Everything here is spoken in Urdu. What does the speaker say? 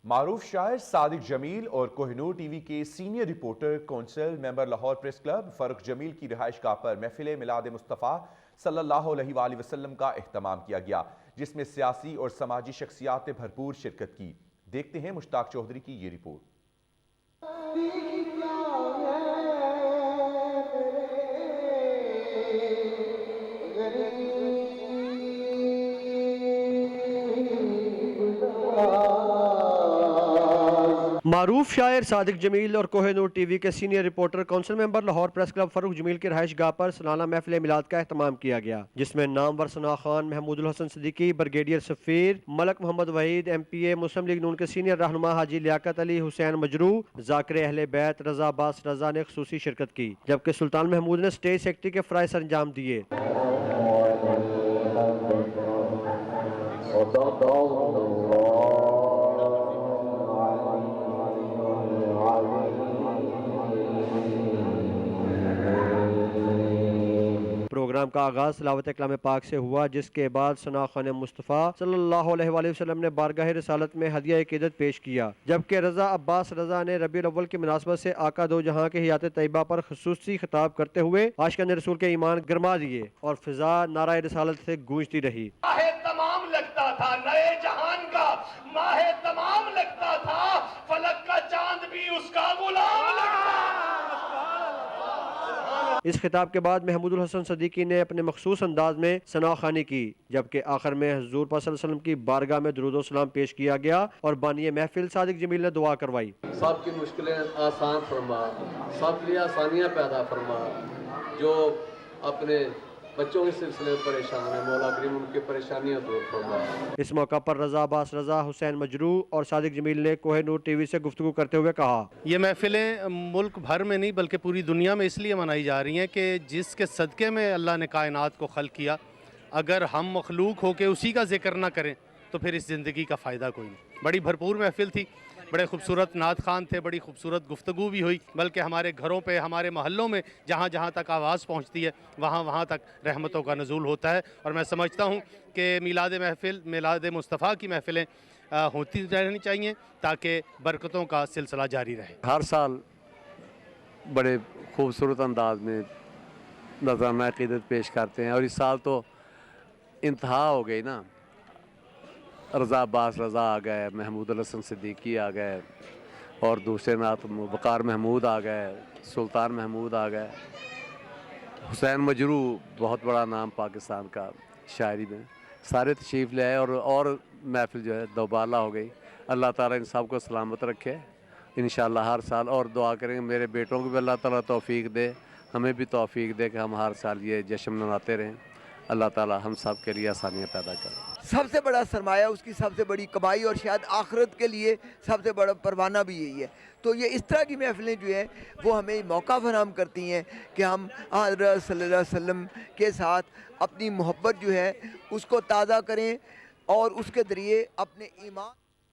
معروف شاعر صادق جمیل اور کوہنور ٹی وی کے سینئر رپورٹر کونسل ممبر لاہور پریس کلب فاروق جمیل کی رہائش گاہ پر محفل میلاد مصطفیٰ صلی اللہ علیہ وآلہ وسلم کا اہتمام کیا گیا، جس میں سیاسی اور سماجی شخصیات نے بھرپور شرکت کی۔ دیکھتے ہیں مشتاق چودھری کی یہ رپورٹ۔ معروف شاعر صادق جمیل اور کوہ نور ٹی وی کے سینئر رپورٹر کونسل ممبر لاہور پریس کلب فاروق جمیل کی رہائش گاہ پر سالانہ محفل میلاد کا اہتمام کیا گیا، جس میں نامور ثناء خان، محمود الحسن صدیقی، بریگیڈیئر سفیر، ملک محمد وحید، ایم پی اے، مسلم لیگ نون کے سینئر رہنما حاجی لیاقت علی، حسین مجروح، ذاکر اہل بیت، رضا عباس رضا نے خصوصی شرکت کی، جبکہ سلطان محمود نے اسٹیج سیکرٹری کے فرائض سر انجام دیے۔ پروگرام کا آغاز تلاوت کلام پاک سے ہوا، جس کے بعد ثناء خان مصطفیٰ صلی اللہ علیہ وآلہ وسلم نے بارگاہ رسالت میں ہدیہ عقیدت پیش کیا، جبکہ رضا عباس رضا نے ربیع الاول کی مناسبت سے آقا دو جہاں کے حیات طیبہ پر خصوصی خطاب کرتے ہوئے عاشقان رسول کے ایمان گرما دیے اور فضا نعرہ رسالت سے گونجتی رہی۔ ماہ تمام لگتا تھا، نئے جہان کا ماہ تمام لگتا تھا، فلک کا چاند بھی اس کا غلام لگتا۔ اس خطاب کے بعد محمود الحسن صدیقی نے اپنے مخصوص انداز میں ثناء خوانی کی، جبکہ آخر میں حضور پاک صلی اللہ علیہ وسلم کی بارگاہ میں درود و سلام پیش کیا گیا اور بانی محفل صادق جمیل نے دعا کروائی۔ سب کی مشکلیں آسان فرما، سب لیے آسانیاں پیدا فرما، جو اپنے بچوں کے سلسلے میں پریشان ہیں، مولا کریم ان کی پریشانیاں دور فرما۔ اس موقع پر رضا عباس رضا، حسین مجروح اور صادق جمیل نے کوہ نور ٹی وی سے گفتگو کرتے ہوئے کہا، یہ محفلیں ملک بھر میں نہیں بلکہ پوری دنیا میں اس لیے منائی جا رہی ہیں کہ جس کے صدقے میں اللہ نے کائنات کو خلق کیا، اگر ہم مخلوق ہو کے اسی کا ذکر نہ کریں تو پھر اس زندگی کا فائدہ کوئی نہیں۔ بڑی بھرپور محفل تھی، بڑے خوبصورت نعت خوان تھے، بڑی خوبصورت گفتگو بھی ہوئی، بلکہ ہمارے گھروں پہ، ہمارے محلوں میں جہاں جہاں تک آواز پہنچتی ہے وہاں وہاں تک رحمتوں کا نزول ہوتا ہے، اور میں سمجھتا ہوں کہ میلاد مصطفیٰ کی محفلیں ہوتی رہنی چاہیے تاکہ برکتوں کا سلسلہ جاری رہے۔ ہر سال بڑے خوبصورت انداز میں نذرانہ عقیدت پیش کرتے ہیں، اور اس سال تو انتہا ہو گئی نا، رضا عباس رضا آ گئے، محمود الحسن صدیقی آ گئے، اور دوسرے نعت وقار محمود آ گئے، سلطان محمود آ گئے، حسین مجروح بہت بڑا نام پاکستان کا شاعری میں، سارے تشریف لے آئے، اور محفل جو ہے دوبالا ہو گئی۔ اللہ تعالیٰ ان سب کو سلامت رکھے انشاءاللہ ہر سال، اور دعا کریں گے میرے بیٹوں کو بھی اللہ تعالیٰ توفیق دے، ہمیں بھی توفیق دے کہ ہم ہر سال یہ جشن مناتے رہیں۔ اللہ تعالیٰ ہم سب کے لیے آسانیاں پیدا کریں۔ سب سے بڑا سرمایہ، اس کی سب سے بڑی کمائی اور شاید آخرت کے لیے سب سے بڑا پروانہ بھی یہی ہے۔ تو یہ اس طرح کی محفلیں جو ہیں وہ ہمیں موقع فراہم کرتی ہیں کہ ہم حضرت صلی اللہ علیہ وسلم کے ساتھ اپنی محبت جو ہے اس کو تازہ کریں اور اس کے ذریعے اپنے ایمان